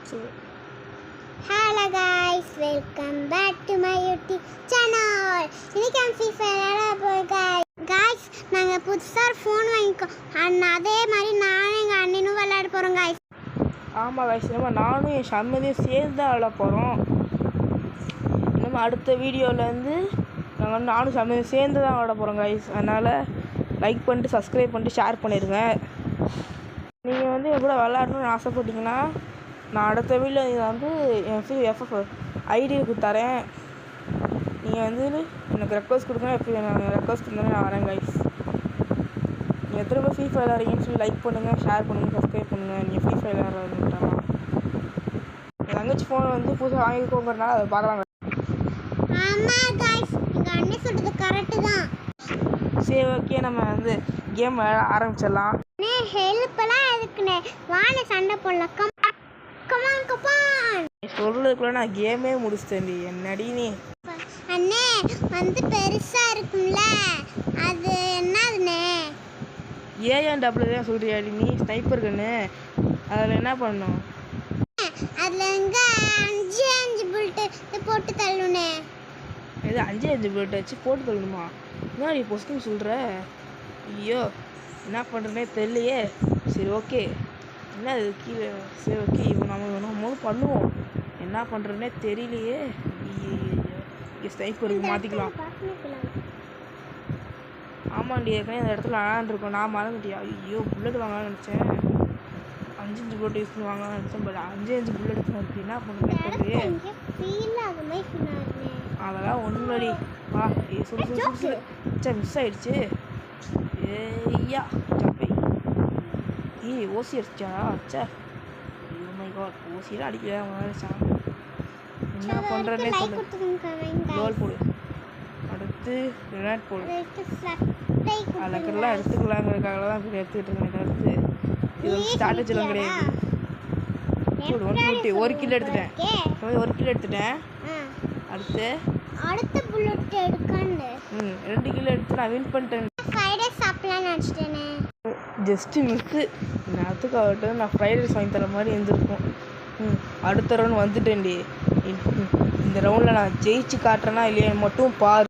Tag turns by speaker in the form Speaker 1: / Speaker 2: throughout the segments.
Speaker 1: Hello guys, welcome back to my YouTube channel. இன்னைக்கு நான் free fire விளையாட போறேன் guys. நாங்க புதுசா ஃபோன் வாங்கிக்கோம். அதே மாதிரி நானும் எங்க அண்ணனும் விளையாட போறோம் guys.
Speaker 2: ஆமா guys, நானும் என் சம்மதியும் சேர்ந்து தான் விளையாட போறோம். நம்ம அடுத்த வீடியோல இருந்து நானும் சம்மதியும் சேர்ந்து தான் விளையாட போறோம் guys. அதனால லைக் பண்ணிட்டு சப்ஸ்கிரைப் பண்ணிட்டு ஷேர் பண்ணிருங்க. நீங்கள் எவ்வளோ விளையாடணும்னு ஆசைப்பட்டீங்கன்னா நான் அடுத்த வீடியோவில் என் FF ஐடிக்கு தரேன். நீங்கள் எனக்கு ரெக்வஸ்ட் கொடுங்க. எப்படி நான் ரெக்வஸ்ட் கொடுத்தோன்னே நான் வரேன் கைஸ். நீங்கள் எத்தனை பேர் ஃப்ரீ ஃபயர் விளையாடுறீங்கன்னு சொல்லி லைக் பண்ணுங்கள், ஷேர் பண்ணுங்கள், சப்ஸ்கிரைப் பண்ணுங்கள். நீங்கள் ஃப்ரீ ஃபயர் விளையாடுறதுட்டாமா என் தங்கச்சி ஃபோன் புதுசாக வாங்கிக்கோங்கிறனால அதை பார்க்கலாம்.
Speaker 1: ஆமாம் கைஸ், எங்கள் அண்ணன் சொல்கிறது கரெக்டு தான்.
Speaker 2: சரி ஓகே, நம்ம கேம் விளையாட ஆரம்பிச்சிடலாம்.
Speaker 1: ஹெல்ப்லாம் எதுக்குண்ணே, வாங்க சண்டை போடலாம்.
Speaker 2: சொல்றதுக்குள்ள நான் கேமே முடிச்சிட்டேன்டி. என்னடி நீ
Speaker 1: அண்ணே பெருசா இருக்கும்ல, அது என்னதுண்ணே?
Speaker 2: AN-W தான் சொல்றியாடி நீ? ஸ்னைப்பர் கன்னு அதில் என்ன பண்ணணும்?
Speaker 1: அதில் எங்க 5 புல்லட் போட்டு தள்ளணுண்ணே.
Speaker 2: இது 5 புல்லட் வச்சு போட்டு தள்ளணுமா? என்னடி பொஸ்டிங் சொல்கிற? ஐயோ, என்ன பண்ணுறேனே தெரியலையே. சரி ஓகே, என்ன இது கீழே? சரி ஓகே, இவன் நம்ம பண்ணுவோம். என்ன பண்ணுறதுனே தெரியலையே. ஸ்னைப்பருக்கு மாற்றிக்கலாம். ஆமாண்டி, ஏற்கனவே அந்த இடத்துல விளாண்டுருக்கோம். நான் மறந்துட்டியா? ஐயோ, புல்லட் வாங்கலாம்னு நினச்சேன். 5 புல்லட் யூஸ் பண்ணி வாங்கலாம்னு நினச்சேன். பட் 5 புல்லட் இருக்கு. என்ன பண்ணுறேன் தெரியலையே. அதெல்லாம் ஒன்றுடி. சொல்லு மிஸ் ஆயிடுச்சு. ஏய்யா ஓசி அடிச்சா அச்சா. ஓ மை காட், ஓசியெல்லாம் அடிக்கல. என்ன பண்ணுறேன்னே சொல்லு. கோல் போடு, அடுத்து கிரனேட் போடு. அதுக்கெல்லாம் எடுத்துக்கலாங்கிறதுக்காக தான் எடுத்துக்கிட்டு இருக்கேன். அடுத்து இது ஸ்ட்ராட்டஜிலாம் கிடையாது. போடு 150. 1 கிலோ எடுத்துட்டேன். 1 கிலோ எடுத்துட்டேன். அடுத்து
Speaker 1: புல்லட் எடுக்கணும்.
Speaker 2: 2 கிலோ எடுத்து நான் வின் பண்ணிட்டேன்.
Speaker 1: ஃப்ரைட் ரைஸ் சாப்பிடலாம்னு நினச்சிட்டேனே.
Speaker 2: Just miss. நேரத்துக்காகட்டு நான் ஃப்ரைட் ரைஸ் வாங்கி தர மாதிரி இருந்திருக்கும். அடுத்த ரவுண்ட் வந்துட்டேன்டி. இந்த ரவுண்டில் நான் ஜெயிச்சு காட்டுறேன்னா இல்லையா மட்டும் பாரு.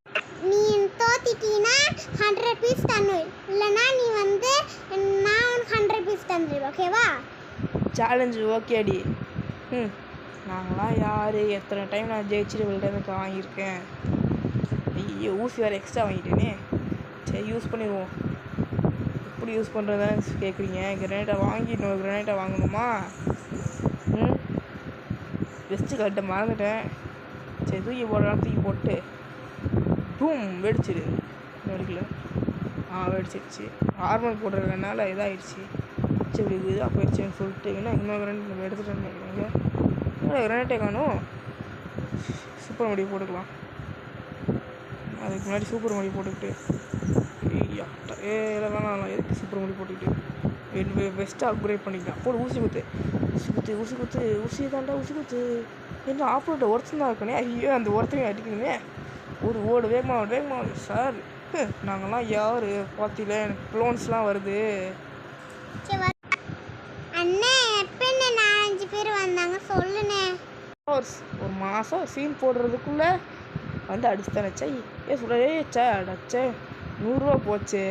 Speaker 1: நீ தோத்திட்டீன்னா 100 பீஸ் தரணும். இல்லைனா நீ நான் 100 பீஸ் தந்துடுவேன். ஓகேவா?
Speaker 2: சேலஞ்சு ஓகேடி. நாங்களாம் யார்? எத்தனை டைம் நான் ஜெயிச்சுட்டு விளையாடுறதுக்கு வாங்கியிருக்கேன். ஐயோ, ஊசி வேறு எக்ஸ்ட்ரா வாங்கிட்டேனே. சரி, யூஸ் பண்ணிடுவோம். எப்படி யூஸ் பண்ணுறதான்னு கேட்குறீங்க? கிரனேட்டை வாங்கி இன்னொரு கிரனேட்டை வாங்கணுமா? வெஸ்ட்டு கரெக்டாக மறந்துட்டேன். சரி, தூக்கி போடலாம். தூக்கி போட்டு பூம் வெடிச்சிடு. வெடிக்கல. வெடிச்சிடுச்சு. ஆர்மல் போடுறதுனால இதாகிடுச்சு. சரி, இதாக போயிடுச்சுன்னு சொல்லிட்டு இன்னொரு கிரனேட் நம்ம எடுத்துகிட்டு நினைக்கிறீங்க. இன்னொரு கிரனேட்டே காணும். சூப்பர் மடி போட்டுக்கலாம். அதுக்கு முன்னாடி சூப்பர் மடி போட்டுக்கிட்டு வேணாம். எதுக்கு சூப்பர் மடி போட்டுக்கிட்டு பெஸ்ட்டாக அப்கிரேட் பண்ணிக்கலாம். போடு, ஊசி குத்து. ஊசி தாண்டா, ஊசி குத்து. என்ன ஆப்ரேட்டர் ஒருத்தன் தான் இருக்கனே. ஐயோ, அந்த ஒருத்தனையும் அடிக்கணுமே. ஓடு வேகமாக சார். நாங்கள்லாம் யார் பார்த்தில? எனக்கு க்ளோன்ஸ்லாம் வருது.
Speaker 1: அண்ணே, எப்போ 4-5 பேர் வந்தாங்க சொல்லுண்ணே.
Speaker 2: ஒரு மாதம் சீன் போடுறதுக்குள்ளே அடிச்சுதானே. சொல்லவே அடச்சே 100 ரூபா போச்சு.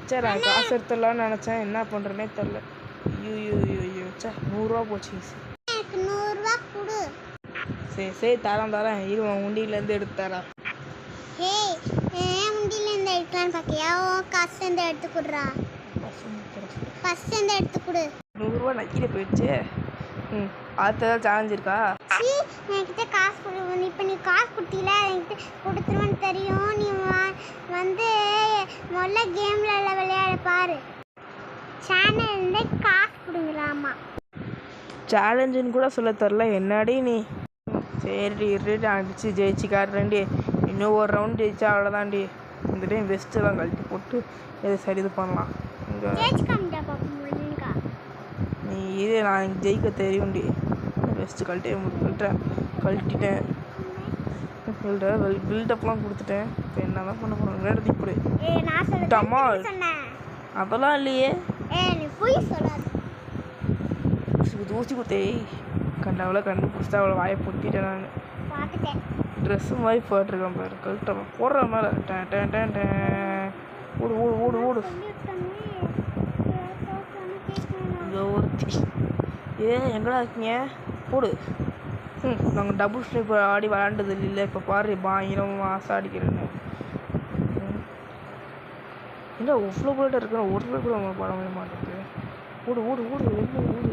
Speaker 2: சரி, நான் காசு எடுத்துடலான்னு நினச்சேன். என்ன பண்ணுறேனே தெரில. ஐயோ 100 ரூபா போச்சு.
Speaker 1: எனக்கு 100 ரூபா கொடு.
Speaker 2: சரி தரேன். இருவன் உண்டியிலேருந்து எடுத்து தரேன்.
Speaker 1: ஏன் உண்டியிலேருந்து எடுக்கலான்னு பார்க்கியா? காசுலேருந்து எடுத்து கொடுறா. ஃபஸ்ட்லேருந்து எடுத்து கொடு.
Speaker 2: 100 ரூபா நக்கிட்டு போயிடுச்சு. அடுத்ததான் சேலஞ்ச் இருக்கா?
Speaker 1: என்கிட்ட காசு கொடு. இப்போ நீ காசு கொடுத்தீல, என்கிட்ட கொடுத்துருவேன்னு தெரியும். நீ முதல்ல கேமில் விளையாட பாரு. சேனல்ல காசு கொடுங்களாமா.
Speaker 2: சேலஞ்சுன்னு கூட சொல்ல தரல. என்னடி நீ? சரி அடிச்சு ஜெயிச்சு காட்டுறேன்டி. இன்னும் ஒரு ரவுண்ட் ஜெயிச்சா அவ்வளோதான்டி. இந்த டைம் பெஸ்ட்டெல்லாம் கழட்டி போட்டு சரி இது பண்ணலாம். நீ இது நான் ஜெயிக்க தெரியும்டி. பெஸ்ட்டு கழட்டிட்டேன். பில்டப்லாம் கொடுத்துட்டேன். இப்போ என்ன தான் பண்ண போகிறோம்? எடுத்து இப்படி அதெல்லாம் இல்லையே.
Speaker 1: ஊசி குத்து.
Speaker 2: ஊசி குத்தே கண்டவளை கண்டுபிடிச்சிட்டு அவளை வாயை பொத்திட்டேன் நான்.
Speaker 1: பார்த்துட்டேன்.
Speaker 2: ட்ரெஸ்ஸு மாதிரி போட்டிருக்கேன் பாரு, கழுத்தை போடுற மேலே டேன் டேன் டேன் டேன். ஓடு ஓடு ஓடு ஓடு. இங்கே ஒருத்தி எங்கடா இருக்கீங்க? போடு. நாங்கள் டபுள் ஸ்லிப் ஆடி விளாண்டது இல்லை, இப்போ பாரு பயங்கரம் மாசம் அடிக்கிறேன்னு. என்ன இவ்வளோ போய்ட்டு இருக்கிற ஒரு பேர் கூட அவங்க படம் பண்ண மாட்டேங்குது. ஓடு ஓடு ஓடு என்ன ஓடு.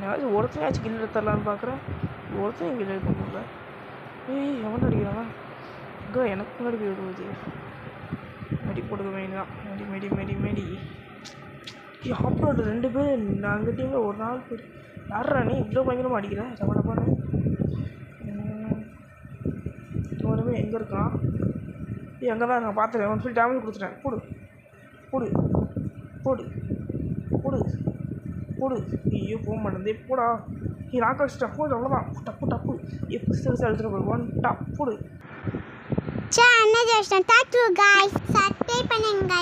Speaker 2: ஏதாச்சும் ஒருத்தனையாச்சும் கில் எடுத்துடலான்னு பார்க்குறேன், ஒருத்தனையும் கில் எடுக்க முடியல. எவன் அடிக்கிறானா? இங்கே எனக்கு முன்னாடி போய் விடுவது மெடி போடுக்க வேண்டியதான். மெடி மெடி மெடி மெடி. அப்புறம் 2 பேர் நாங்கள் டீமில் ஒரு நாள் பேர். யாரா நீ இவ்வளோ பயங்கரமாக அடிக்கிற? சமண பண்ணு. ஒன்றுமே எங்கே இருக்கான்? எங்கே தான் நான் பார்த்துட்டேன். ஒன்று சொல்லி டேமேஜ் கொடுத்துட்டேன். போடு போடு போடு போடு போடு. ஐயோ போக மாட்டேங்குது. போடா நான் கழிச்சிட்டேன். போடு அவ்வளோதான். டப்பு டப்பு எப்படி சிறுசாக எடுத்துகிட்டு போய் 1 டப் போடு.
Speaker 1: Thank you guys. Subscribe பண்ணுங்க.